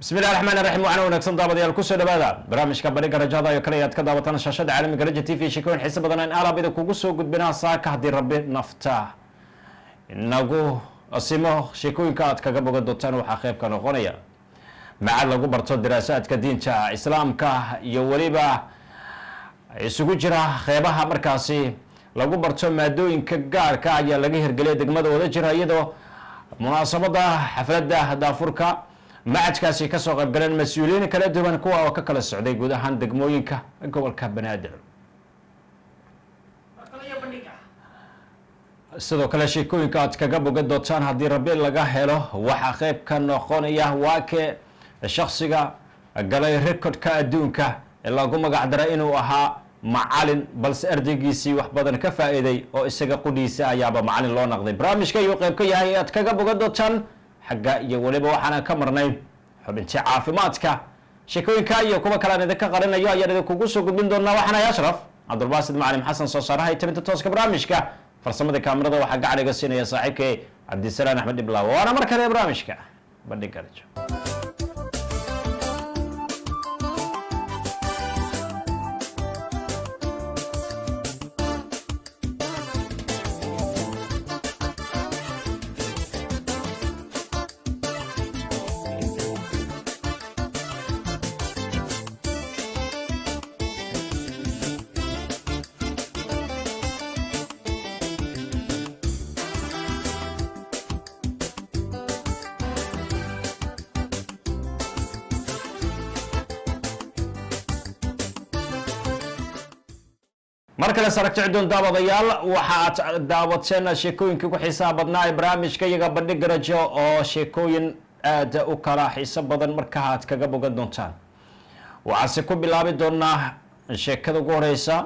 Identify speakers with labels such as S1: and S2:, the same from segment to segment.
S1: بسم الله الرحمن الرحيم وعنا ونكسن دابد يا الكوسو دبادا برامج كبريق رجادا يكريات كذا وطن الشاشة عالمي كرجة تي في شكون حسب بدنا إن ألا بيدك وقصو قد بنا ساك هدي ربي نفتا إنه أسمه شكون كات كجبو قد دوتان وحقيب كانوا غنيا مع لقو برتو دراسات كدين تا إسلام كه يوريبا يسوجرا خيبها مركزي لقو برتو مادوين كجار كايا لقيه رجلي دقمة وذجرا يدو مناسبة حفلة دافوركا macadkaasi ka soo qayb galeen mas'uuliyiin kala duwan kuwa oo ka kala socday guud ahaan degmooyinka gobolka Banaadir sidoo kale sheekooyinka aad kaga bogan doontaan haddii rabbi laga helo waxa qayb ka noqonaya waake shakhsiga galay recordka adduunka ee lagu magac daray inuu ahaa macallin balse ardaygiisii wax badan ka faa'iiday oo isaga qudhiisa ayaaba macallin loo noqday barnaamijka iyo qayb ka yahay aad kaga bogan doontaan xagga iyo waliba waxaan ka marnay xubinta caafimaadka sheekooyinka iyo kuwa kale aan idinka qarinayo ayaan idinku soo gudbin doonaa waxaan ahay Ashraf Cabdulbaasid Macalin Xasan soo saarahay tabinta tooska barnaamijka farsamada kaamirada waxa gacaniga siinaya saaxiibkay Cabdisalaan Axmed Iblaaw waana mar kale barnaamijka bandhig garajo markale saragti cidoon daawadayaal waxaad daawateen sheekooyinka ku xiisaha badnaa ee barnaamijka iyaga bandhig garajo oo sheekooyin aad u kala xiiso badan marka aad kaga bogan doontaan waxaase ku bilaabi doonaa sheekada ugu horeysa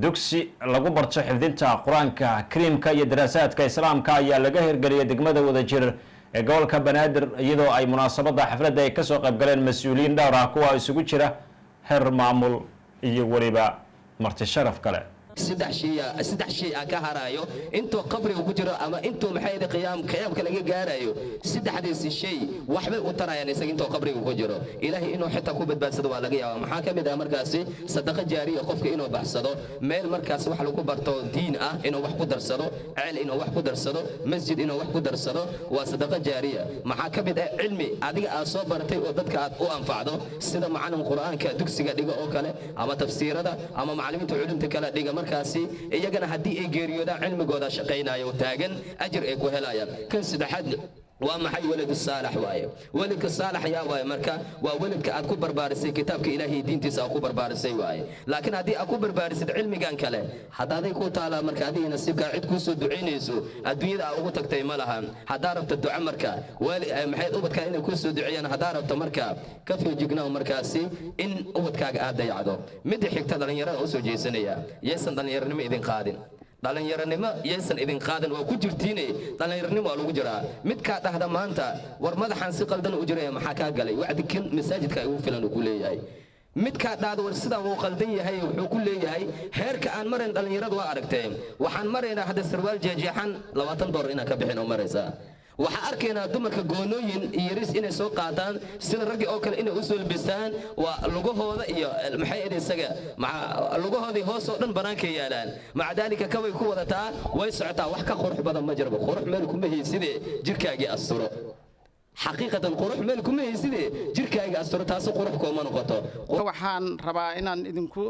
S1: dugsi lagu barto xifdinta quraanka kariimka iyo daraasaadka islaamka ayaa laga hirgeliyay degmada Wadajir ee gobolka Banaadir iyadoo ay munaasabada xafladda ay ka soo qayb galeen mas'uuliyiin dhowr ah kuwa isugu jira heer maamul iyo waliba marti sharaf kale
S2: saddex shay ka harayo intuu qabriga ku jiro ama intuu maxay qiyaamka laga gaarayo saddexdiisi shay waxbay u tarayaan isaga intuu qabriga ku jiro ilaahay inuu xitaa ku badbaadsado waa laga yaabaa maxaa kamid ah markaasi sadaqa jaariya qofka inuu baxsado meel markaas wax lagu barto diin ah inuu wax ku darsado ceel inuu wax ku darsado masjid inuu wax ku darsado waa sadaqa jaariya maxaa kamid ah cilmi adiga aad soo baratay oo dadka aad u anfacdo sida macallin quraanka dugsiga dhiga oo kale ama tafsiirada ama macallimiinta culumta kala dhiga markaasi iyagana hadii ay geeriyoodaan cilmigooda shaqeynaayo taagan ajir ay ku helayaan kan saddexaad waa maxay walad saalix waaye waladka saalix yaa waaye marka waa waladka aad ku barbaarisay kitaabka ilaahay diintiisa aad ku barbaarisay waaye laakiin hadii aad ku barbaarisid cilmigan kale hadaaday ku taala marka adii nasiibka cid ku soo duceynayso adduunyada aad ugu tagtay ma lahan hadaa rabto duco marka maxay ubadka inay ku soo duceeyaan hadaa rabto marka ka fiijignaa markaasi in ubadkaaga aad dayacdo mid xigta dhalinyarada u soo jeesanaya yeesan dhalinyaranimo idin qaadin dhalinyaranimo yeesan idin qaadan waa ku jirtiinay dhalinyaranimo waa lagu jiraa mid ka dhahda maanta war madaxan si qaldan u jiray maxaa ka galay wacdi kan masaajidka ay u filan ku leeyahay mid ka dhahda war sida uu qaldan yahay wuxuu ku leeyahay heerka aan marin dhalinyaradu waa aragteen waxaan maraynaa hadda sarwaal jeexan $20 ina ka bixin oo maraysa waxa arkeena dumarka goonooyin yaris inay soo qaadaan sida rag oo kale inay u soo labistaan waa lugahooda iyo maxay isaga lugahoodii hoos oo dhan banaanka yaalaan macdaalika ka way ku wadataa way socotaa wax ka qurux badan ma jirba qurux meel kuma heyside jirkaagi asturo xaqiiqatan qurux meel kuma heyside jirkaagi asturo taas qurux kooma noqoto
S3: waxaan rabaa inaan idinku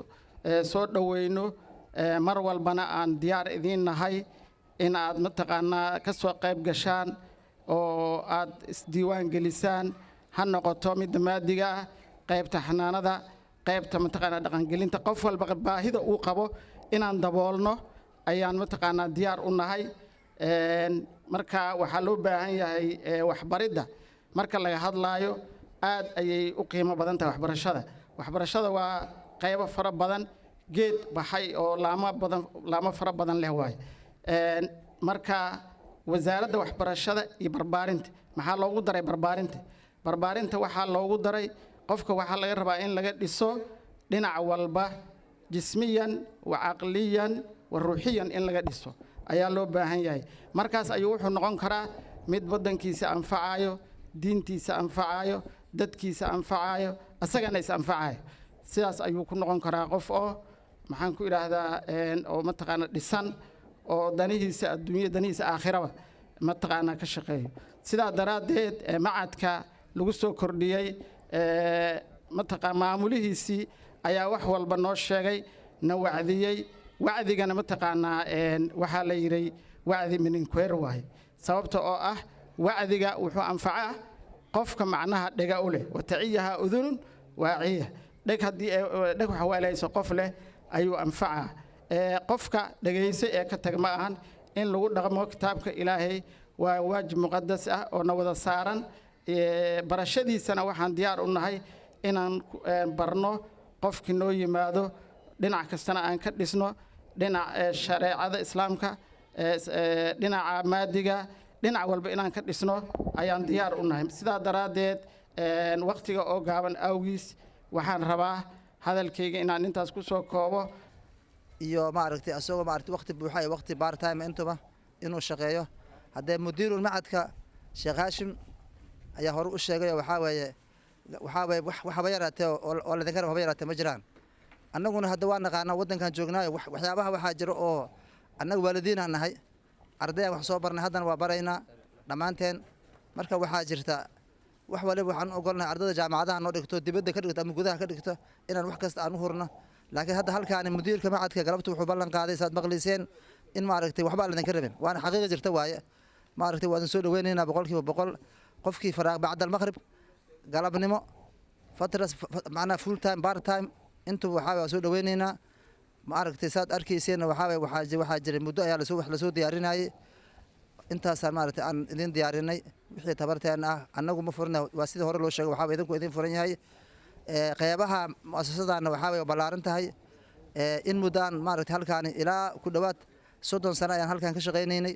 S3: soo dhaweyno mar walbana aan diyaar idin nahay in aad mataqaanaa ka soo qayb gashaan oo aad isdiiwaan gelisaan ha noqoto mid maadiga ah qaybta xanaanada qaybta mataqaanaa dhaqangelinta qof walba baahida uu qabo inaan daboolno ayaan mataqaanaa diyaar u nahay marka waxaa loo baahan yahay waxbaridda marka laga hadlaayo aad ayay u qiimo badan tahay waxbarashada waa qaybo fara badan geed baxay oo laamo fara badan leh waay marka wasaaradda waxbarashada iyo barbaarinta maxaa loogu daray barbaarinta waxaa loogu daray qofka waxaa laga rabaa in laga dhiso dhinac walba jismiyan wa aqliyan wa ruuxiyan in laga dhiso ayaa loo baahan yahay markaas ayuu wuxuu noqon karaa mid wadankiisa anfacayo diintiisa anfacayo dadkiisa anfacayo asagana is anfacayo sidaas ayuu ku noqon karaa qof oo maxaan ku idhaahdaa oo mataqaana dhisan oo danihiisa adduunya danihiisa aakhiraba mataqaana ka shaqeeyo sidaa daraaddeed macadka lagu soo kordhiyey maamulihiisii ayaa wax walba noo sheegay na wacdiyey wacdigana mataqaanaa waxaa la yidhi wacdi mininkeer waaye sababta oo ah wacdiga wuxuu anfacaa qofka macnaha dhega u leh wataciyaha udunun waaciya dheg haddii dheg waxa waalayso qof leh ayuu anfacaa qofka dhegaysa ee ka tag ma ahan in lagu dhaqmo kitaabka ilaahay waa waajib muqadas ah oo na wada saaran barashadiisana waxaan diyaar u nahay inaan barno qofkii noo yimaado dhinac kastana aan ka dhisno dhinac shareecada islaamka dhinaca maadiga dhinac walba inaan ka dhisno ayaan diyaar u nahay sidaa daraaddeed waqtiga oo gaaban awgiis waxaan rabaa hadalkayga inaan intaas ku soo koobo
S4: iyo maaragtay asagoo maaragtay waqti buuxa iyo waqti part time intuba inuu shaqeeyo haddee mudiirul macadka sheekh haashim ayaa hore u sheegay waxaa weeye waxba yaraatee oo ladinka raba haba yaraatee ma jiraan annaguna hadda waa naqaanaa waddankan joognaayo waxyaabaha waxaa jira oo annaga waalidiinaan nahay ardayaan wax soo barnay haddana waa baraynaa dhammaanteen marka waxaa jirta wax waliba waxaan ogolnahay ardayda jaamacadaha noo dhigto dibadda ka dhigto ama gudaha ka dhigto inaan wax kasta aan u hurno laakiin hadda halkaani mudiirka macadka galabta wuxuu ballan qaaday saad maqliseen in maaragtay waxba aan idinka rabin waana xaqiiqa jirta waaye maaragtay waan soo dhaweynaynaa 100% qofkii faraaq bacda almaqrib galabnimo fatras macnaa full time part time intuu waxaa soo dhaweynaynaa maaragtay saad arkayseen waxaa jiray muddo ayaa lasoo diyaarinayay intaasaan maaragtay aan idin diyaarinay wixii tabarteen ah annagu ma furna waa sidii hore loo sheegay waxaa idinku idin furan yahay qeybaha mu'asasadaana waxaa ballaaran tahay in muddaan maaragtay halkaani ilaa ku dhowaad 30 sano ayaan halkan ka shaqaynaynay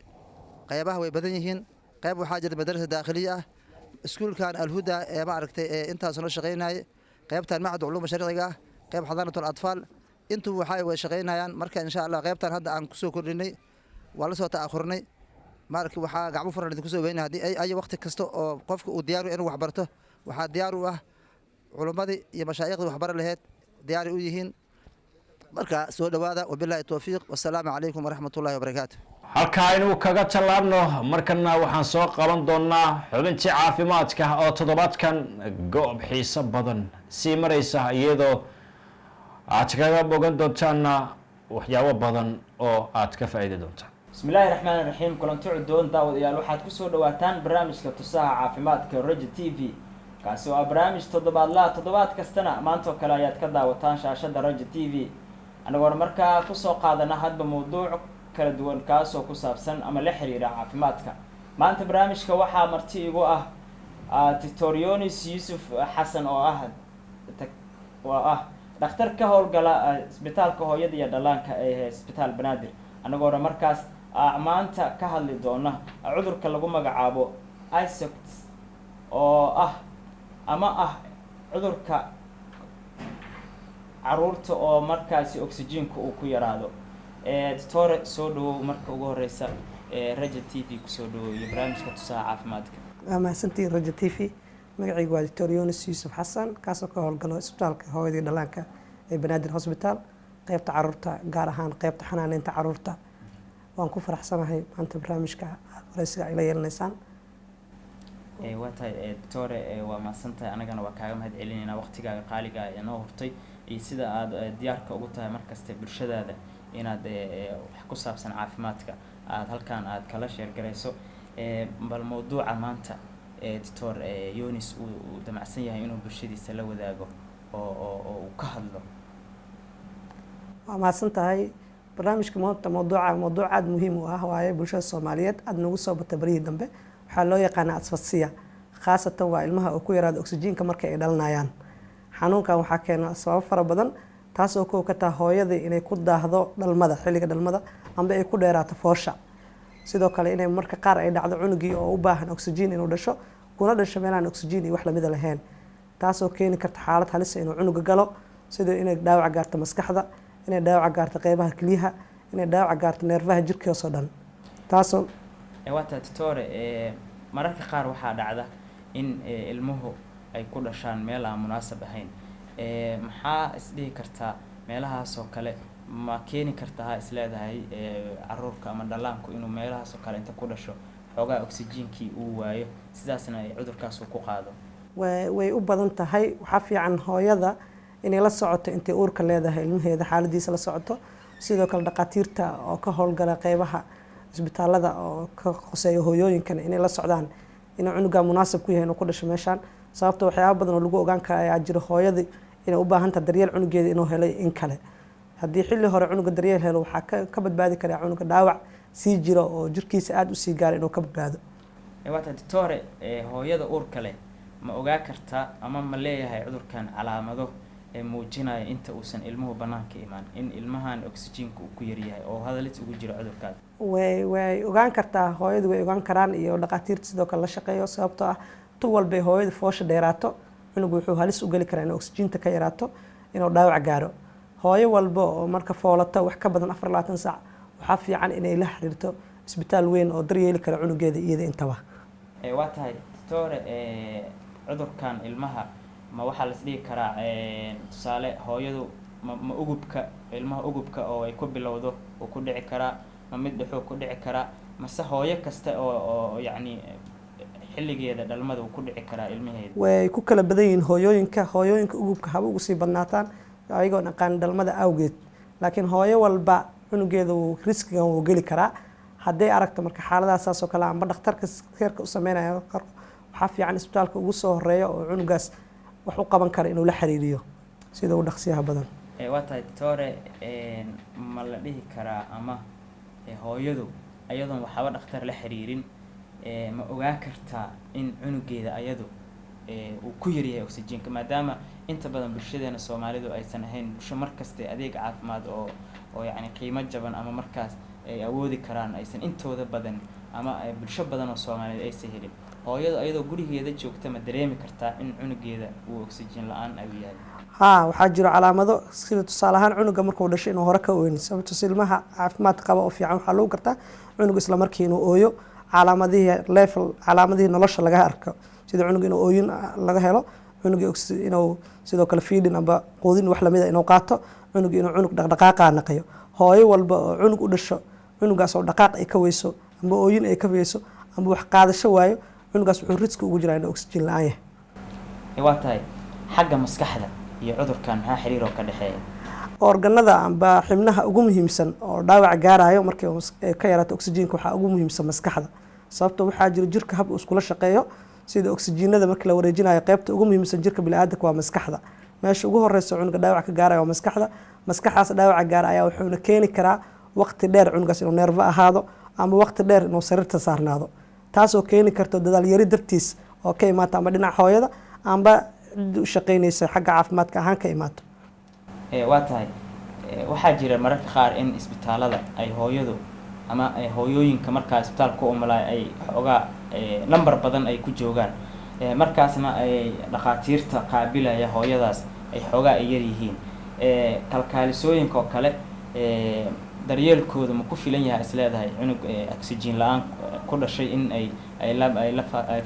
S4: qeybaha way badan yihiin qeyb waxaa jira madrasa daakhiliya ah iskuulkan alhuda ee maaragtay intaas noo shaqaynayay qeybtan macad culuum sharciga ah qeyb xadaanatul atfaal intuu waxaa way shaqaynayaan marka insha Allah qeybtan hadda aan ku soo kordhinay waa la soo ta'akhurnay marka waxaa gacmo furan idinku soo weynaa hadii ay waqti kasta oo qofka uu diyaar u inuu wax barto waxaa diyaar u ah culumadii iyo mashaayikhda wax bar lahayd diyaar u yihiin marka soo dhawaada wabillahi tawfiiq wassalaamu calaykum waraxmatullaahi wabarakaatuh
S1: halkaa inuu kaga tallaabno markana waxaan soo qaban doonaa xubintii caafimaadka oo toddobaadkan goob xiiso badan sii maraysa iyadoo aad kaga bogan doontaana waxyaabo badan oo aad ka faa'iidi doontaan
S5: bismillaahi raxmaani raxiim kulanti cudoon daawadayaal waxaad kusoo dhawaataan barnaamijka tusaha caafimaadka Raja TV kaasi waa barnaamij toddobaad kastana maanta oo kale ayaad ka daawataan shaashada Raja TV anagoo markaa kusoo qaadana hadba mowduuc kala duwan kaasoo ku saabsan ama la xiriira caafimaadka maanta barnaamijka waxaa marti igu ah Dr. Yonis Yusuf Xasan oo ah dhakhtar ka howlgala isbitaalka hooyada iyo dhallaanka ee isbitaal Banaadir anagoo markaas maanta ka hadli doona cudurka lagu magacaabo ISOCT oo ah cudurka caruurta oo markaasi oxygen-ka uu ku yaraado doctor soo dhawow marka ugu horeysa Raja TV ku soo dhawow iyo barnaamijka tusaha caafimaadka
S6: mahadsantiin Raja TV magacaygu waa Dr. Yonis Yusuf Xasan kaasoo ka howlgala isbitaalka hooyada iyo dhallaanka ee Banaadir Hospital qaybta caruurta gaar ahaan qaybta xanaaneynta caruurta waan ku faraxsanahay maanta barnaamijka wareysiga ay la yeelanaysaan
S5: waa tahay doctor waa mahadsantahay anagana waa kaaga mahad celinaynaa waqtigaaga qaaliga ah ee noo hurtay iyo sida aad diyaarka ugu tahay markasta bulshadaada inaad wax ku saabsan caafimaadka aad halkaan aad kala sheer garayso bal mowduuca maanta doctor Yonis uu damacsan yahay inuu bulshadiisa la wadaago oo uu ka hadlo
S6: waa mahadsantahay barnaamijka maanta mowduuc aad muhiim u ah waaye bulshada Soomaaliyeed aad nagu soo batay barihii dambe waxaa loo yaqaanaa asfasiya khaasatan waa ilmaha oo ku yaraado oxygen-ka marka ay dhalanayaan xanuunkan waxaa keena sabab fara badan taasoo koow ka tahay hooyada inay ku daahdo dhalmada xilliga dhalmada amba ay ku dheeraato foosha sidoo kale inay marka qaar ay dhacdo cunugii oo u baahan oxygen inuu dhasho kuna dhasho meelaan oxygen iyo wax lamid lahayn taasoo keeni karta xaalad halis ah inuu cunuga galo sidoo inay dhaawac gaarto maskaxda inay dhaawac gaarto qaybaha kaliyaha inay dhaawac gaarto neerfaha jirkiisa oo dhan taasoo
S5: waata doctor mararka qaar waxaa dhacda in ilmuhu ay ku dhashaan meel aan munaasab ahayn. maxaa isdhihi kartaa meelahaas oo kale ma keeni kartaa isleedahay caruurka ama dhallaanku inuu meelahaas oo kale inta ku dhasho xoogaa oxygenkii uu waayo sidaasna ay cudurkaas uu ku qaado?
S6: way u badan tahay. waxaa fiican hooyada inay la socoto intay uurka leedahay ilmaheeda xaaladiisa la socoto, sidoo kale dhaqaatiirta oo ka howlgala qeybaha isbitaalada oo ka qoseeya hooyooyinkana inay la socdaan inuu cunuga munaasab ku yahay inuu ku dhasho meeshaan. sababta waxyaaba badan oo lagu ogaan kara ayaa jira hooyadii inay u baahan tahay daryeel cunugeeda inuu helay in kale. haddii xilli hore cunuga daryeel helo waxaa ka badbaadi karaa cunuga dhaawac sii jiro oo jirkiisa aada usii gaara inuu ka badbaado.
S5: waata doctore, hooyada uurka leh ma ogaa kartaa ama ma leeyahay cudurkan calaamado muujinaya inta uusan ilmuhu banaanka imaan in ilmahan oxygenka uu ku yaryahay oo hadalis ugu jiro cudurkaas?
S6: way ogaan kartaa, hooyadu way ogaan karaan iyo dhaqaatiirta sidoo kale la shaqeeyo. sababtoo ah tu walbay hooyada foosha dheeraato cunugu wuxuu halis u geli karaa inuu oxygenta ka yaraato, inuu dhaawac gaaro. hooyo walba oo marka foolato wax ka badan 24 saac waxaa fiican inay la xiriirto isbitaal weyn oo daryeeli kara cunugeeda iyada intaba.
S5: waa tahay doctore, cudurkan ilmaha ma waxaa las dhihi karaa tusaale hooyadu ma ugubka ilmaha ugubka oo ay ku bilowdo uu ku dhici karaa, ma mid dhexuu ku dhici karaa, mase hooyo kasta oo yacni xilligeeda dhalmada uu ku dhici karaa ilmaheeda?
S6: way ku kala badan yihiin hooyooyinka ugubka haba ugu sii badnaataan ayagoo aqaan dhalmada awgeed, laakiin hooyo walba cunugeeda uu riskigan wuu geli karaa. hadday aragto marka xaaladaas saas oo kale amba dhakhtarka keerka u sameynaya waxaa fiican isbitaalka ugu soo horeeya oo cunugaas wax u qaban kara inuu la xiriiriyo sida uu dhaqsiyaha badan.
S5: waa tahay doctore, ma la dhihi karaa ama hooyadu ayadoon waxaba dhakhtar la xiriirin ma ogaan kartaa in cunugeeda ayadu uu ku yaryahay oxygenka, maadaama inta badan bulshadeena Soomaalidu aysan ahayn bulsho markasta adeeg caafimaad oo yacni qiimo jaban ama markaas ay awoodi karaan aysan intooda badan ama bulsho badan oo Soomaaliyeed aysan helin. hooyadu ayadoo gurigeeda joogta ma dareemi kartaa in cunugeeda uu oxygen la-aan uu yahay?
S6: waxaa jiro calaamado sida tusaale ahaan cunuga markuu dhasho inuu hore ka ooyin. sababtoo ilmaha caafimaad qaba oo fiican waxaa lagu gartaa cunug isla markii inuu ooyo, calaamadihii nolosha laga arko sida cunug inuu ooyin laga helo, cunug inuu sidoo kale feeding amba quudin wax lamida inuu qaato, cunug inuu cunug dhaqdhaqaaqa naqayo. hooyo walba oo cunug u dhasho cunugaas oo dhaqaaq ay ka weyso amba ooyin ay ka weyso amba wax qaadasho waayo, cunugaas wuxuu riski ugu jiraa inuu oxygen la-aan yahay.
S5: waa tahay xagga maskaxda iyo cudurkan maxaa xiriir oo ka dhexeeya?
S6: organada amba xibnaha ugu muhiimsan oo dhaawac gaarayo markii ka yaraato oxygenka waxaa ugu muhiimsan maskaxda. sababtoo waxaa jira jirka hab uu iskula shaqeeyo, sida oxygenada markii la wareejinayo qaybta ugu muhiimsan jirka bini'aadamka waa maskaxda. meesha ugu horeysa cunuga dhaawac ka gaarayo waa maskaxda. maskaxaas dhaawac gaar ayaa wuxuuna keeni karaa waqti dheer cunugaas inuu neerfo ahaado ama waqti dheer inuu sariirta saarnaado, taasoo keeni karto dadaal yari dartiis oo ka imaata ama dhinaca hooyada amba cid u shaqeynaysa xagga caafimaadka ahaan ka imaato.
S5: waa tahay waxaa jira mararka qaar in isbitaalada ay hooyadu ama hooyooyinka markaa isbitaalka u umalaay ay xoogaa lambar badan ay ku joogaan, markaasna ay dhaqaatiirta qaabilaya hooyadaas ay xoogaa ay yaryihiin. kalkaalisooyinka oo kale daryeelkooda ma ku filan yahay isleedahay cunug oxygen la-aan ku dhashay in ay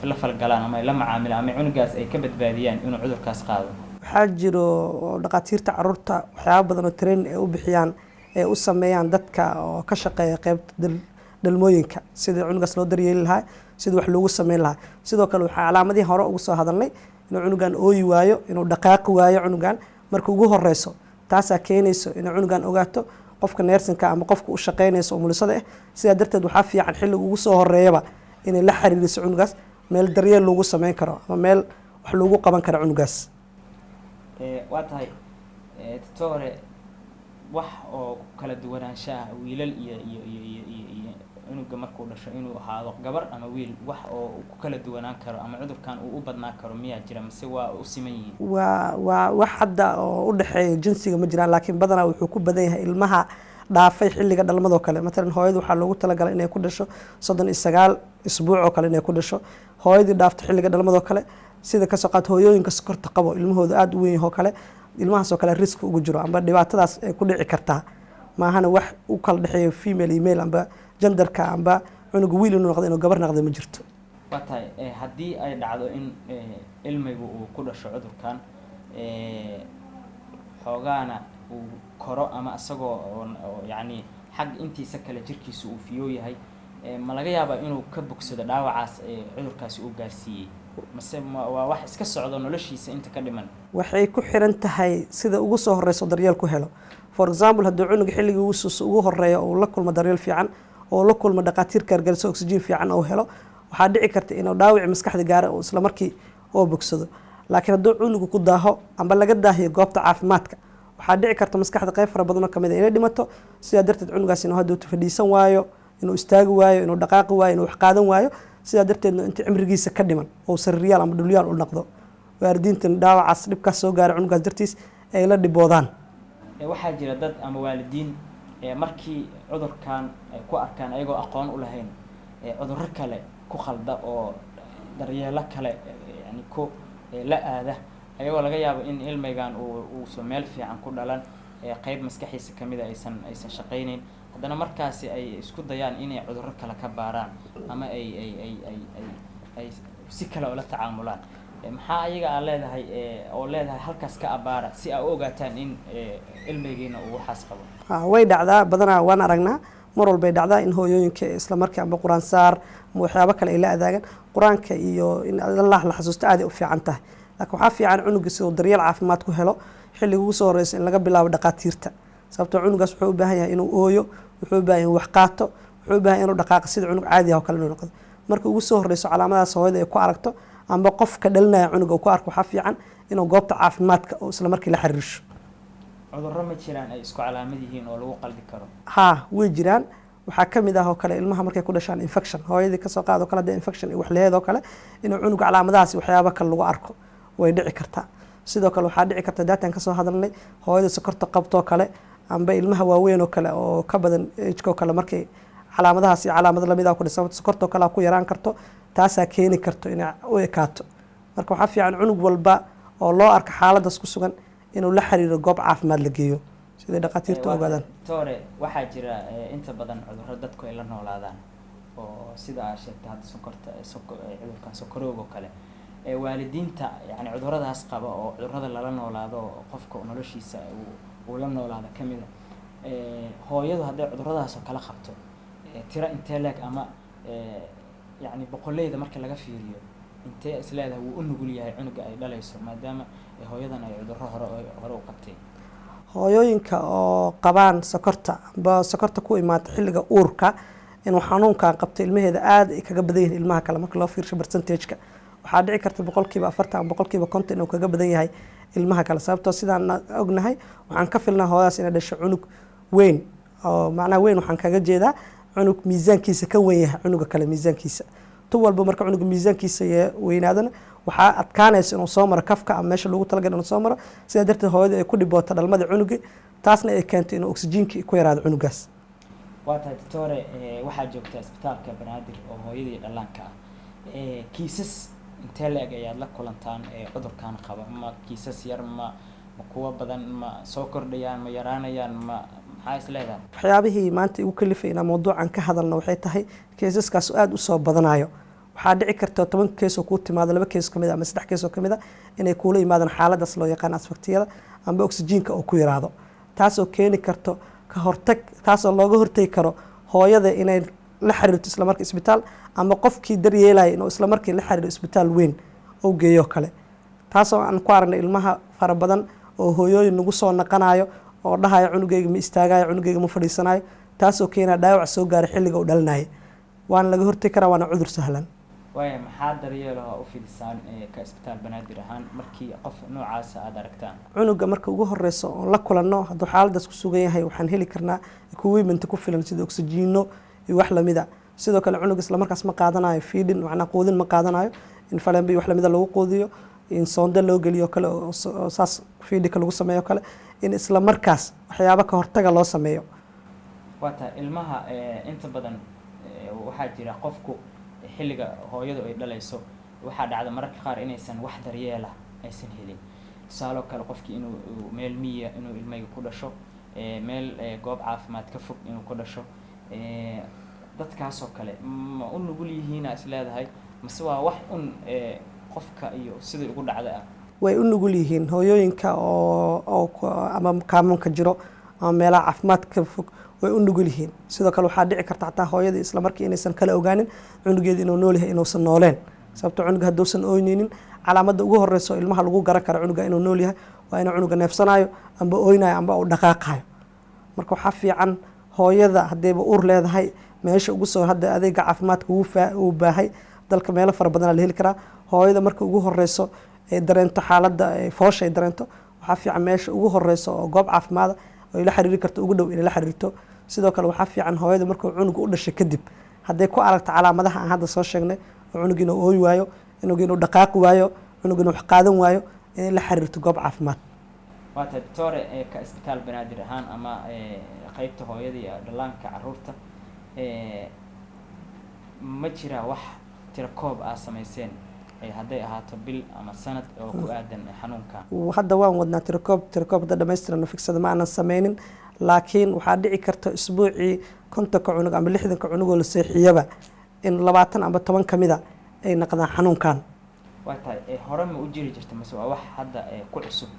S5: la falgalaan ama ay la macaamilaan ama cunugaas ay ka badbaadiyaan inuu cudurkaas qaado?
S6: waxaa jiro dhaqaatiirta caruurta waxyaaba badan oo train ay u bixiyaan ee u sameeyaan dadka oo ka shaqeeya qaybta dhalmooyinka sida cunugaas loo daryeeli lahaa, sida wax loogu sameyn lahaa. sidoo kale waxaa calaamadihii hore ugu soo hadalnay inuu cunugan ooyi waayo, inuu dhaqaaqi waayo cunugan marka ugu horeyso, taasaa keenayso inuu cunugan ogaato qofka neersinka ama qofka u shaqeynaysa umulisada ah. sidaa darteed waxaa fiican xilliga ugu soo horeeyaba inay la xiriiriso cunugaas meel daryeel loogu sameyn karo ama meel wax loogu qaban karo cunugaas.
S5: waa tahay doctore, wax oo kala duwanaanshaha wiilal iyo cunuga markuu dhasho inuu ahaado gabar ama wiil, wax oo ku kala duwanaan karo ama cudurkan uu u badnaan karo miyaa jira mise waa u siman yihiin?
S6: waa wax hadda oo u dhexeeya jinsiga ma jiraan, laakiin badanaa wuxuu ku badan yahay ilmaha dhaafay xilliga dhalmadoo kale. matalan hooyadu waxaa loogu talagalay inay ku dhasho 39 isbuuc oo kale inay ku dhasho. hooyadii dhaafto xilliga dhalmadoo kale sida kasoo qaad hooyooyinka sokorta qabo ilmahooda aada u weyn yahay oo kale, ilmahaas oo kale riski ugu jiro amba dhibaatadaas ay ku dhici kartaa. maahana wax u kala dhexeeyo female iyo male amba genderka amba cunuga wiil inuu noqdo inuu gabar noqdo ma jirto.
S5: waa tahay haddii ay dhacdo in ilmigu uu ku dhasho cudurkan xoogaana uu koro ama isagoo oo yacni xag intiisa kale jirkiisa uu fiyoo yahay ma laga yaabaa inuu ka bogsado dhaawacaas cudurkaasi uu gaarsiiyey mase waa wax iska socdo noloshiisa inta ka dhiman
S6: waxay ku xiran tahay sida ugu soo horeyso daryeel ku helo. For example hadduu cunuga xilligii ugu horeeyo uu la kulmo daryeel fiican oo la kulmo dhaqaatiir gargaarso oxygen fiican oo helo, waxaa dhici karta inuu dhaawac maskaxda gaaro oo isla markii oo bogsado. laakiin hadduu cunugu ku daaho amba laga daahiyo goobta caafimaadka, waxaa dhici karta maskaxda qayb fara badan oo kamid ah inay dhimato. sidaa darteed cunugaas inuu hadda fadhiisan waayo, inuu istaagi waayo, inuu dhaqaaqi waayo, inuu wax qaadan waayo. sidaa darteedna inta cimrigiisa ka dhiman oo sariiryaal ama dhulyaal u noqdo. waalidiintan dhaawacaas dhibkaas soo gaara cunugaas dartiis ay la dhiboodaan.
S5: waxaa jira dad ama waalidiin markii cudurkan ay ku arkaan ayagoo aqoon u lahayn cudurro kale ku khalda oo daryeelo kale yani ku la aada ayagoo laga yaabo in ilmaygan uusan meel fiican ku dhalan qayb maskaxiisa kamid a aysan shaqaynayn, haddana markaasi ay isku dayaan inay cudurro kale ka baaraan ama ay si kale oo la tacaamulaan. maxaa ayaga aa leedahay oo leedahay halkaas ka abaara si aa u ogaataan in ilmaygiina uu waxaas qabo?
S6: way dhacdaa badanaa waan aragnaa mar walbay dhacdaa in hooyooyinka isla markii amba quraan saar ama waxyaabo kale ay la adaagaan. quraanka iyo in Allah la xasuusto aad ay u fiican tahay, laakiin waxaa fiican cunuga si uu daryeel caafimaad ku helo xilliga ugu soo horeysa in laga bilaabo dhaqaatiirta. sababtoo cunugaas wuxuu u baahan yahay inuu ooyo, wuxuu u baahan yahay wax qaato, wuxuu u baahan yahay inuu dhaqaaqo sida cunug caadi ah oo kale inuu noqdo. marka ugu soo horeyso calaamadaas hooyada ay ku aragto amba qofka dhalinaya cunuga uu ku arko, waxaa fiican inuu goobta caafimaadka oo isla markii la xiriirsho.
S5: cudurro ma jiraan ay isku calaamad yihiin oo lagu qaldi karo?
S6: haa way jiraan. waxaa kamid ah oo kale ilmaha markay ku dhashaan infection, hooyadii kasoo qaado kale hadda infection iyo wax laheed oo kale inuu cunuga calaamadahaas waxyaabo kale lagu arko way dhici kartaa. sidoo kale waxaa dhici karta daataan kasoo hadalnay hooyada sokorta qabtoo kale amba ilmaha waaweyn oo kale oo ka badan age-ko kale markay calaamadahaas iyo calaamado lamid ah ku dhashaan sokortoo kale ku yaraan karto, taasaa keeni karto inay u ekaato. marka waxaa fiican cunug walba oo loo arko xaaladaas ku sugan inuu la xiriiro goob caafimaad la geeyo siday dhaqaatiirtu ogaadaan.
S5: Tore waxaa jira inta badan cudurro dadku ay la noolaadaan oo sida aad sheegtay hadda cudurkan sokorowga oo kale waalidiinta yani cudurradaas qaba oo cudurrada lala noolaado oo qofka noloshiisa uu la noolaado kamid ah hooyadu hadday cudurradaas oo kala qabto tira intee leeg ama يعني boqolleyda marka laga fiiriyo intee isleedahay wuu u nugul yahay cunuga ay dhalayso maadaama hooyadan ay cudurro hore u qabtay?
S6: hooyooyinka oo qabaan sokorta ku imaata xilliga uurka inuu xanuunkan qabto ilmaheeda aad ay kaga badan yihiin ilmaha kale marka loo fiirsho percentage-ka. waxaa dhici karta 40% ama 50% inuu kaga badan yahay ilmaha kale. sababtoo sidaan ognahay waxaan ka filnaa hooyadaas inay dhasho cunug weyn oo macnaha weyn waxaan kaga jeedaa cunug miisaankiisa ka weyn yahay cunuga kale miisaankiisa. tu walba marka cunuga miisaankiisa weynaadana waxaa adkaanaysa inuu soo maro kafka ama meesha lagu talagalay inuu soo maro. sidaa darteed hooyada ay ku dhibooto dhalmada cunuga, taasna ay keento inuu oxygen-ki ku yaraado cunugaas.
S5: waa tahay doctore waxaa joogta isbitaalka Banaadir oo hooyadii dhallaanka ah kiisas intee la-eg ayaad la kulantaan cudurkan qaba? ma kiisas yar ma kuwa badan ma soo kordhayaan ma yaraanayaan maxaa is leedahay?
S6: waxyaabihii maanta igu kalifay inaan mawduucan ka hadalno waxay tahay kiisaskaas aad u soo badanayo. waxaa dhici karta 10 kees oo ku timaado 2 kees kamid ama 3 kees oo kamid ah inay kuula yimaadaan xaaladaas loo yaqaan asfakhtiyada amba oxygen-ka oo ku yaraado, taasoo keeni karto ka hortag, taasoo looga hortagi karo hooyada inay la xiriirto isla markii isbitaal ama qofkii daryeelaya inuu isla markii la xiriiro isbitaal weyn oo geeyo kale. taasoo aan ku aragnay ilmaha fara badan oo hooyooyin nagu soo naqanayo oo dhahayo cunugayga ma istaagayo, cunugayga ma fadhiisanayo, taasoo keenaa dhaawac soo gaaray xilliga uu dhalanayo. waana laga hortagi karaa, waana cudur sahlan.
S5: waaya maxaa daryeelaha u fidisaan ka isbitaal Banaadir ahaan markii qof noocaas aad aragtaan?
S6: cunuga marka ugu horeyso oo la kulanno hadduu xaaladaas ku sugan yahay waxaan heli karnaa equipment ku filan sida oxygen iyo wax lamid ah. sidoo kale cunuga isla markaas ma qaadanayo feeding, macnaa quudin ma qaadanayo, in falanbi wax lamid ah lagu quudiyo, in soonda loo geliyo kale oo saas feeding lagu sameeyo kale, in isla markaas waxyaabo ka hortaga loo sameeyo.
S5: waa tahay ilmaha inta badan waxaa jira qofku xilliga hooyadu ay dhalayso waxaa dhacda mararka qaar inaysan wax daryeela aysan helin. tusaale kale qofkii inuu meel miya inuu ilmayga ku dhasho, meel goob caafimaad ka fog inuu ku dhasho, dadkaas oo kale ma u nugul yihiin is leedahay mase waa wax un qofka iyo sidai ugu dhacday ah?
S6: way u nugul yihiin hooyooyinka ama kaamoonka jiro ama meelaha caafimaadka fog way u nugul yihiin. sidoo kale waxaa dhici karta xataa hooyadii isla markii inaysan kala ogaanin cunugeeda inuu nool yahay inuusan nooleen, sababto cunuga hadduusan ooyneynin calaamadda ugu horeyso ilmaha lagu garan karo cunuga inuu nool yahay waa inuu cunuga neefsanayo amba ooynayo amba uu dhaqaaqayo. marka waxaa fiican hooyada haddayba uur leedahay meesha ugu soo hadda adeega caafimaadka uu baahay dalka meelo fara badan la heli karaa. hooyada marka ugu horeyso ay dareento xaaladda foosha ay dareento waxaa fiican meesha ugu horeyso oo goob caafimaad oo ila xiriiri karto ugu dhow inay la xiriirto. sidoo kale waxaa fiican hooyada markuu cunuga u dhashay kadib hadday ku aragto calaamadaha aan hadda soo sheegnay oo cunuga inuu ooy waayo, cunuga inuu dhaqaaqi waayo, cunuga inuu wax qaadan waayo, inay la xiriirto goob caafimaad.
S5: waa tahay doctore ka isbitaal banaadir ahaan ama qaybta hooyada iyo dhallaanka caruurta ma jira wax tirakoob aa samayseen hadday ahaato bil ama sanad oo ku aadan xanuunkan?
S6: hadda waan wadnaa tirakoob hadda dhamaystiran fiksada ma aanan sameynin, laakiin waxaa dhici karta isbuucii 50 cunug ama 60 cunug oo la seexiyaba in 20 ama 10 kamida ay naqdaan xanuunkan.
S5: waa tahay hore ma u jiri jirta mase waa wax hadda ku cusub?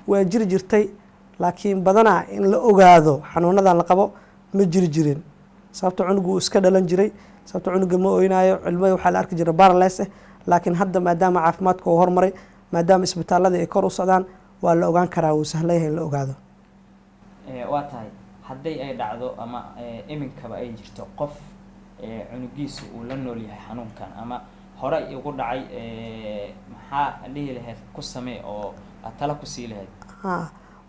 S6: waa jiri jirtay laakiin badanaa in la ogaado xanuunadan la qabo ma jiri jirin, sababta cunugu uu iska dhalan jiray, sababta cunuga ma ooynayo, cilmada waxaa la arki jiray paralysis. laakiin hadda maadaama caafimaadka uu horumaray, maadaama isbitaalada ay kor u socdaan, waa la ogaan karaa, wuu sahlan yahay in la ogaado.
S5: waa tahay hadday ay dhacdo ama iminkaba ay jirto qof cunugiisu uu la nool yahay xanuunkan ama horey ugu dhacay, maxaa dhihi lahayd ku samee oo tala ku sii lahayd?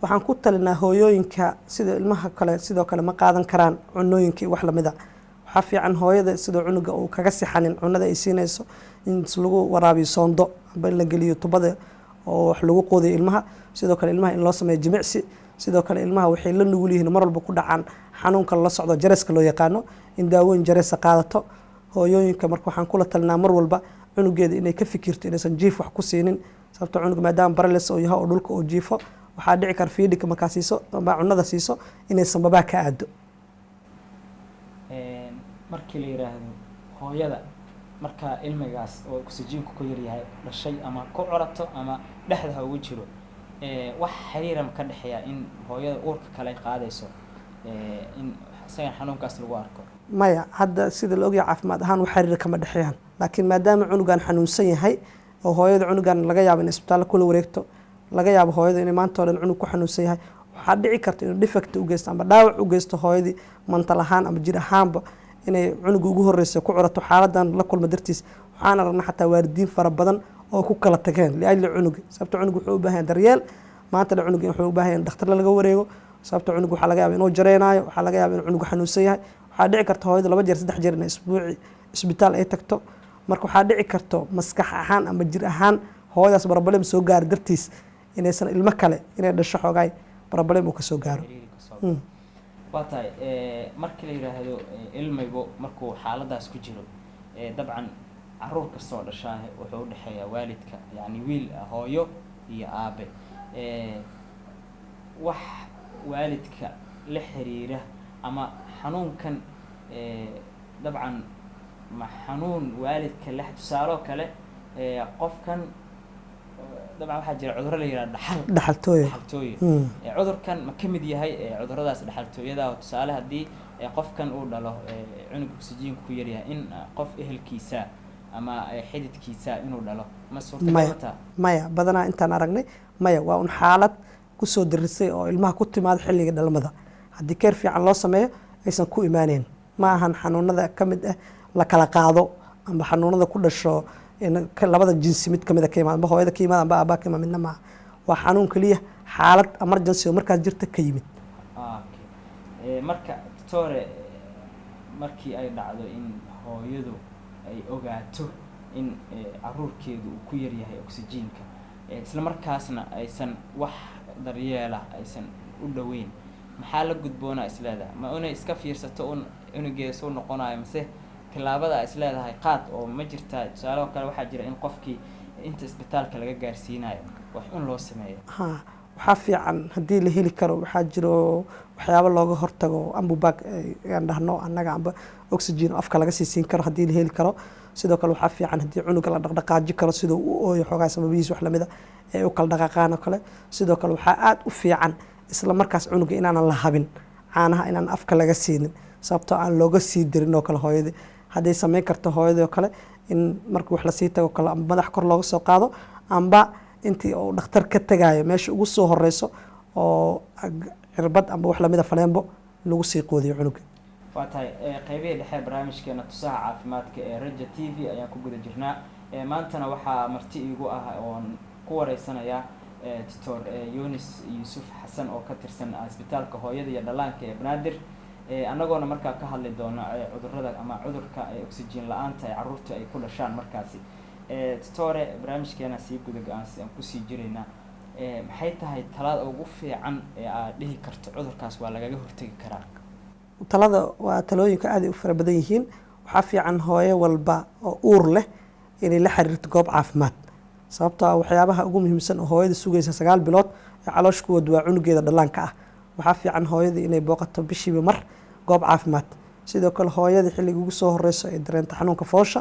S6: waxaan ku talinaa hooyooyinka sida ilmaha kale sidoo kale ma qaadan karaan cunooyinka iyo wax lamid ah. waxaa fiican hooyada sidoo cunuga uu kaga sixanin cunada ay siinayso in lagu waraabiyo soondo amba in la geliyo tubada oo wax lagu qoodiyo ilmaha. sidoo kale ilmaha in loo sameeyo jimicsi. sidoo kale ilmaha waxay la nugul yihiin mar walba ku dhacaan xanuunka la socdo jareeska loo yaqaano, in daawooyin jareesa qaadato. hooyooyinka marka waxaan kula talinaa mar walba cunugeeda inay ka fikirto inaysan jiif wax ku siinin, sababto cunuga maadaama paralysis oo yahay oo dhulka uu jiifo waxaa dhici kara fiidhika markaa siiso ama cunada siiso inaysan babaa ka aado.
S5: markii la yiraahdo hooyada marka ilmigaas oo oksijiinku ku yar yahay dhashay ama ku curato ama dhexda ugu jiro wax xiriiram ka dhaxeeya in hooyada uurka kale qaadayso in sagan xanuunkaas lagu arko?
S6: maya, hadda sida la ogyahay caafimaad ahaan wax xiriir kama dhaxeeyaan, laakiin maadaama cunugan xanuunsan yahay oo hooyada cunugan laga yaabo in isbitaalka kula wareegto, laga yaabo hooyada inay maanta oo dhan cunug ku xanuunsan yahay, waxaa dhici karta inuu defect u geysto ama dhaawac u geysto hooyadii mantal ahaan ama jir ahaanba inay cunuga ugu horeysa ku curato xaaladan la kulma dartiis. waxaan aragnaa xataa waalidiin fara badan oo ku kala tageen liajli cunuga, sababta cunuga wuxuu u baahan yahay daryeel. maanta cunuga wuxuu u baahan yahay in dhakhtar laga wareego, sababta cunuga waxaa laga yaabaa inuu jareenaayo, waxaa laga yaabaa inuu cunuga xanuunsan yahay. waxaa dhici karta hooyada 2 jeer 3 jeer in isbuuci isbitaal ay tagto. marka waxaa dhici karto maskax ahaan ama jir ahaan hooyadaas problem soo gaar dartiis inaysan ilmo kale inay dhasho xoogay problem uu ka soo gaaro.
S5: waa tahay markii la yiraahdo ilmaygu markuu xaaladaas ku jiro dabcan caruur kastoo dhashaa wuxuu u dhaxeeyaa waalidka, yani wiil hooyo iyo aabe. wax waalidka la xiriira ama xanuunkan dabcan ma xanuun waalidka la tusaalo kale qofkan dabcan waxaa jira cudurro la yiraahdo dhaxaltooyo. cudurkan ma ka mid yahay cudurradaas dhaxaltooyada oo tusaale haddii qofkan uu dhalo cunug oksijiinku ku yar yahay in qof ehelkiisa ama xididkiisa inuu dhalo ma suurtagalta?
S6: maya, badanaa intaan aragnay maya, waa un xaalad kusoo darisay oo ilmaha ku timaado xilliga dhalmada. haddii keer fiican loo sameeyo aysan ku imaaneen. ma ahan xanuunada ka mid ah la kala qaado ama xanuunada ku dhasho labada jinsi mid kamid ka yimaad, amba hooyada ka yimaad amba aabaa ka yimaad, midna maaha. waa xanuun kaliya xaalad emergency oo markaas jirta ka yimid.
S5: marka doctore markii ay dhacdo in hooyadu ay ogaato in caruurkeedu uu ku yar yahay oksijiinka isla markaasna aysan wax daryeela aysan u dhaweyn, maxaa la gudboonaa isleedahay? ma inay iska fiirsato un cunugeeda soo noqonayo mise tilaabada isleedahay qaad oo ma jirtaa? tusaale kale waxaa jira in qofkii inta isbitaalka laga gaarsiinayo wax un loo sameeyo.
S6: waxaa fiican haddii la heli karo, waxaa jiro waxyaabo looga hortago ambubag aan dhahno annaga amba oxygen afka laga sii siin karo haddii la heli karo. sidoo kale waxaa fiican haddii cunuga la dhaqdhaqaaji karo siduu u ooyo xoogaa sababihiis wax lamida ee u kala dhaqaaqaan oo kale sidoo kale waxaa aad u fiican isla markaas cunuga inaanan la habin caanaha inaan afka laga siinin sababtoo aan looga sii dirin oo kale hooyadii hadday samayn karto hooyadii oo kale in markii wax lasii tago kale amba madax kor looga soo qaado amba intii uu dhakhtar ka tagayo meesha ugu soo horeyso oo cirbad amba wax lamida faleembo lagu sii qoodiyo cunuga
S5: waa tahay qaybihii dhexe barnaamijkeena tusaha caafimaadka ee Raja TV ayaan ku guda jirnaa maantana waxaa marti iigu ah oon ku wareysanayaa Dr. Yunis Yusuf Xasan oo ka tirsan isbitaalka hooyada iyo dhallaanka ee Banaadir anagoona markaa ka hadli doono cudurrada ama cudurka oxygen la'aanta ee carruurta ay ku dhashaan markaasi Dr. barnaamijkeena sii gudagaan aan ku sii jireynaa maxay tahay talada ugu fiican ee aad dhihi karto cudurkaas waa lagaga hortagi karaa
S6: talada waa talooyinka aad u fara badan yihiin waxaa fiican hooyo walba oo uur leh inay la xiriirto goob caafimaad sababtoo ah waxyaabaha ugu muhiimsan oo hooyada sugaysa 9 bilood ee caloosh ku wad waa cunugeeda dhallaanka ah waxaa fiican hooyada inay booqato bishiiba mar goob caafimaad sidoo kale hooyada xilliga ugu soo horeyso ee dareenta xanuunka foosha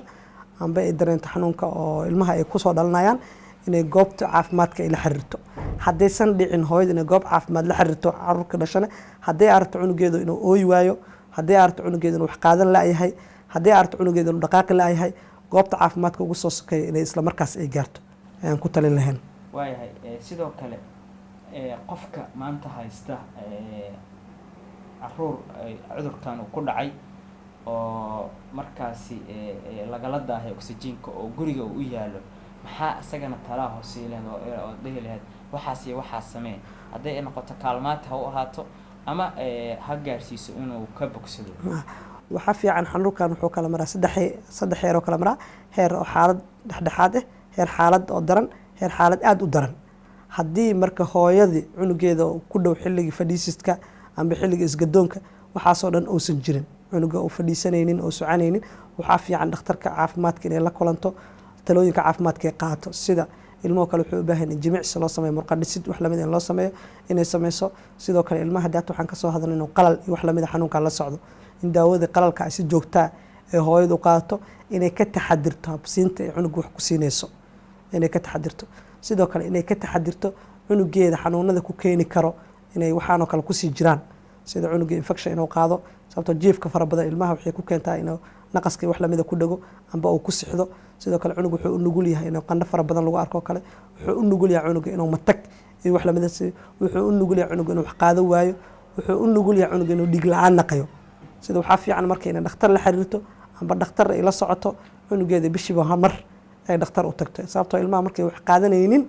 S6: amba ay dareenta xanuunka oo ilmaha ay ku soo dhalanayaan inay goobta caafimaadka ay la xiriirto haddaysan dhicin hooyada inay goob caafimaad la xiriirto carruurka dhashane hadday aragto cunugeedu inuu ooyi waayo hadday aragto cunugeedu inuu wax qaadan la'yahay hadday aragto cunugeedu inuu dhaqaaqi la'yahay goobta caafimaadka ugu soo sokeeya inay isla markaas ay gaarto ayaan ku talin lahayn
S5: waayahay sidoo kale qofka maanta haysta caruur cudurkan uu ku dhacay oo markaasi lagala daahay oxygenka oo guriga uu u yaalo maxaa isagana talaa hoosii leh oo dhihi lahayd waxaas iyo waxaas samee hadday noqoto kaalmaad ha u ahaato ama ha gaarsiiso inuu ka bogsado
S6: waxaa fiican xanuunkan wuxuu kala maraa saddex heer oo kala maraa heer oo xaalad dhexdhexaad ah heer xaalad oo daran heer xaalad aad u daran haddii marka hooyadii cunugeeda ku dhow xilligii fadhiisiska amba xilliga isgadoonka waxaasoo dhan uusan jirin cunuga uu fadhiisanaynin oo soconaynin waxaa fiican dhakhtarka caafimaadka inay la kulanto talooyinka caafimaadka ay qaato sida ilmuhu kale wuxuu u baahan yahay jimicsi loo sameeyo murqadhisid wax lamid in loo sameeyo inay sameyso sidoo kale ilmaha daata waxaan kasoo hadalnay inuu qalal iyo wax lamid xanuunka la socdo in daawada qalalka ay si joogtaa ee hooyadu qaadato inay ka taxadirto habsiinta ay cunuga wax ku siinayso inay ka taxadirto sidoo kale inay ka taxadirto cunugeeda xanuunada ku keeni karo inay waxaanoo kale kusii jiraan sida cunuga infection inuu qaado sababtoo jiifka fara badan ilmaha waxay ku keentaa inuu naqaska wax lamida ku dhago amba uu ku sixdo sidoo kale cunug wuxuu u nugul yahay inuu qandho fara badan lagu arko kale wuxuu u nugul yahay cunuga inuu matag iyo wax lamida wuxuu u nugul yahay cunuga inuu wax qaado waayo wuxuu u nugul yahay cunuga inuu dhiig la'aan naqayo sida waxaa fiican marka inay dhakhtar la xiriirto amba dhakhtar ay la socoto cunugeeda bishiiba mar ay dhakhtar u tagto sababtoo ilmaha markay wax qaadanaynin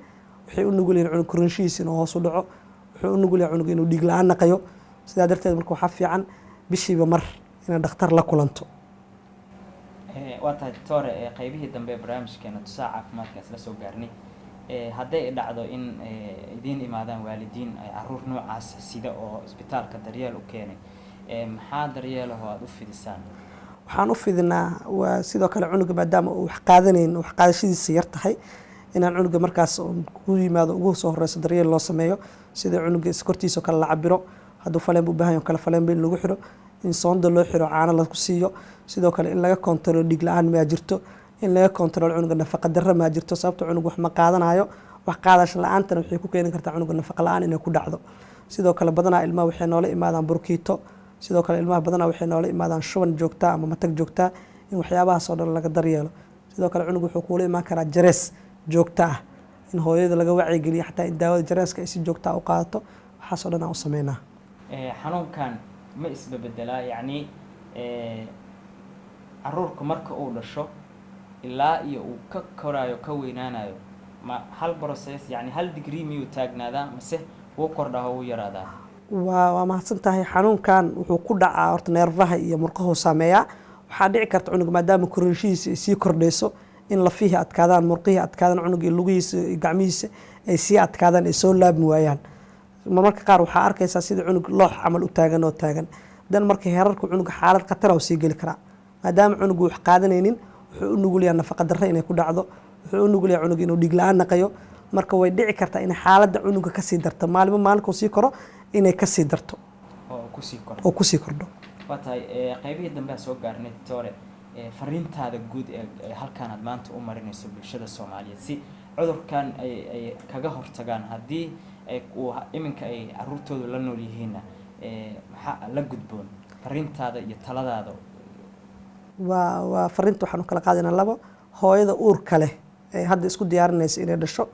S6: waxay u nugul yihiin cunug korinshihiisa inuu hoos u dhaco wuxuu u nugul yahay cunuga inuu dhiig la'aan naqayo sidaa darteed marka waxaa fiican bishiiba mar inay dhakhtar la kulanto
S5: waa tahay Dr. qaybihii dambe ee barnaamijkeena tusaha caafimaadka isla soo gaarnay hadday dhacdo in idiin imaadaan waalidiin ay caruur noocaas sida oo isbitaalka daryeel u keenay maxaa daryeelaho aad u fidisaan
S6: waxaan u fidinaa waa sidoo kale cunuga maadaama uu wax qaadanayn wax qaadashadiisa yar tahay inaan cunuga markaas ku yimaado ugu soo horeyso daryeel loo sameeyo sida cunuga iskortiisa kale la cabiro hadduu faleen u baahan yahay kale faleen in lagu xiro in soonda loo xiro caano lagu siiyo sidoo kale in laga kontrol dhiig la'aan ma jirto in laga kontrol cunuga nafaqa darro ma jirto sababtoo cunuga wax ma qaadanayo wax qaadash la'aantana waxay ku keeni kartaa cunuga nafaqa la'aan inay ku dhacdo sidoo kale badanaa ilmaha waxay noola imaadaan burkiito sidoo kale ilmaha badanaa waxay noola imaadaan shuban joogtaa ama matag joogtaa in waxyaabahaas oo dhan laga daryeelo sidoo kale cunuga wuxuu kuula imaan karaa jarees joogta ah in hooyada laga wacyigeliyo xataa in daawada jareeska ay si joogtaa u qaadato waxaasoo dhan aan u sameynaa
S5: xanuunkan ma isbebedelaa yacni caruurka marka uu dhasho ilaa iyo uu ka koraayo ka weynaanayo ma hal process yani hal degree miyuu taagnaadaa mase wuu kordhaa wuu yaraadaa
S6: waa mahadsan tahay xanuunkan wuxuu ku dhacaa horta neerfaha iyo murqahu saameeyaa waxaa dhici karta cunuga maadaama korinshihiisa ay sii kordhayso in lafihii adkaadaan murqihii adkaadaan cunuga lugihiisa iyo gacmihiisa ay sii adkaadaan ay soo laabmi waayaan marmarka qaar waxaa arkaysaa sida cunug loox camal u taagan oo taagan dan marka heerarka cunuga xaalad khatar ah sii geli karaa maadaama cunugu wax qaadanaynin wuxuu u nugul yahay nafaqa darro inay ku dhacdo wuxuu u nugul yahay cunuga inuu dhiig la'aan naqayo marka way dhici kartaa in xaaladda cunuga ka sii darto maalinka sii koro inay ka sii darto
S5: oo ku sii kordho
S6: kordho
S5: waa tahay qaybihii dambe aan soo gaarnay Dr. fariintaada guud ee halkaan aad maanta u marinayso bulshada Soomaaliyeed si cudurkan ay kaga hortagaan haddii iminka ay caruurtoodu la nool yihiinna maxaa la gudboon fariintaada iyo taladaada
S6: waa fariinta waxaan u kala qaadaynaa labo hooyada uurka leh ee hadda isku diyaarinaysa inay dhasho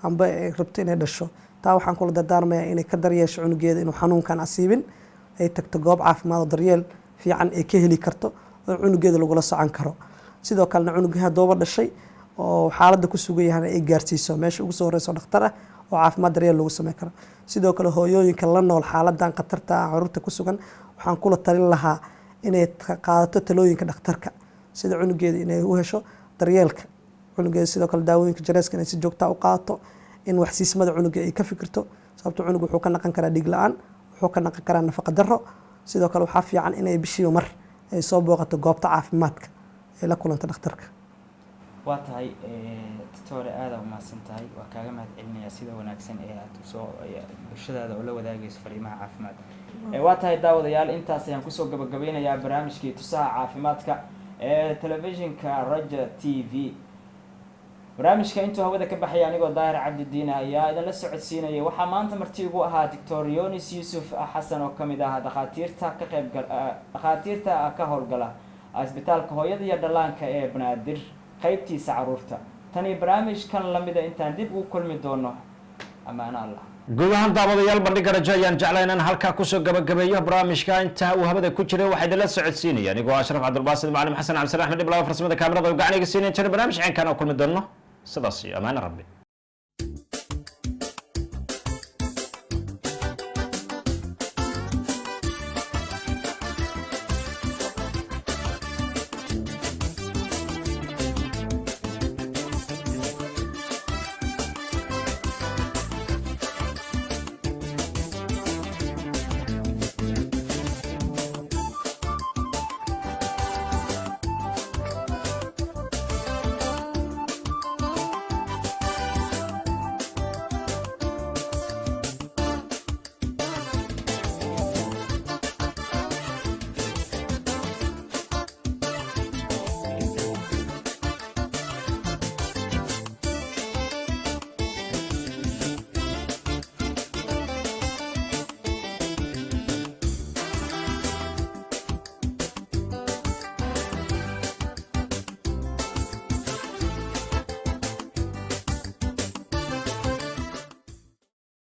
S6: amba ay rabto inay dhasho taa waxaan kula dardaarmayaa inay ka daryeesho cunugeeda inuu xanuunkan asiibin ay tagto goob caafimaad oo daryeel fiican ay ka heli karto oo cunugeeda lagula socon karo sidoo kalena cunuga hadooba dhashay oo xaaladda ku sugan yahay ay gaarsiiso meesha ugu soo horeyso dhakhtar ah oo caafimaad daryeel lagu sameyn karo sidoo kale hooyooyinka la nool xaaladan khatarta ah caruurta ku sugan waxaan kula talin lahaa inay qaadato talooyinka dhakhtarka sida cunugeeda inay u hesho daryeelka cunugeeda sidoo kale daawooyinka jareeska inay si joogta u qaato in waxsiismada cunuga ay ka fikirto sababtoo cunuga wuxuu ka naqan karaa dhiig la-aan wuxuu ka naqan karaa nafaqa darro sidoo kale waxaa fiican inay bishiiba mar ay soo booqato goobta caafimaadka ay la kulanta dhakhtarka
S5: waa tahay doctore aada u mahadsan tahay waa kaaga mahad celinayaa sida wanaagsan ee aad usoo bulshadaada oo la wadaagayso fariimaha caafimaad waa tahay daawadayaal intaas ayaan kusoo gabagabeynayaa barnaamijkii tusaha caafimaadka ee telefishinka Raja TV barnaamijka intuu hawada ka baxay anigoo daahir cabdidiin ayaa idinla socodsiinayay waxaa maanta marti ugu ahaa Dr. Yonis Yusuf Xasan oo kamid ah dhakhaatiirta ka howlgala isbitaalka hooyada iyo dhallaanka ee Banaadir qaybtiisa caruurta tani barnaamijkan lamida intaan dib ugu kulmi doono amaana Allah
S1: guud ahaan daawadayaal bandhiga Rajo ayaan jeclahay inaan halkaa kusoo gabagabeeyo barnaamijka inta uu hawada ku jiray waxaa idinla socodsiinaya anigoo Ashraf Cabdulbaasid Macalin Xasan Cabdi Axmed Ibrahim farsamada kaamirada oo gacaniga siinay inta barnaamij caan kana kulmi doono sidaas iyo amaana Rabbi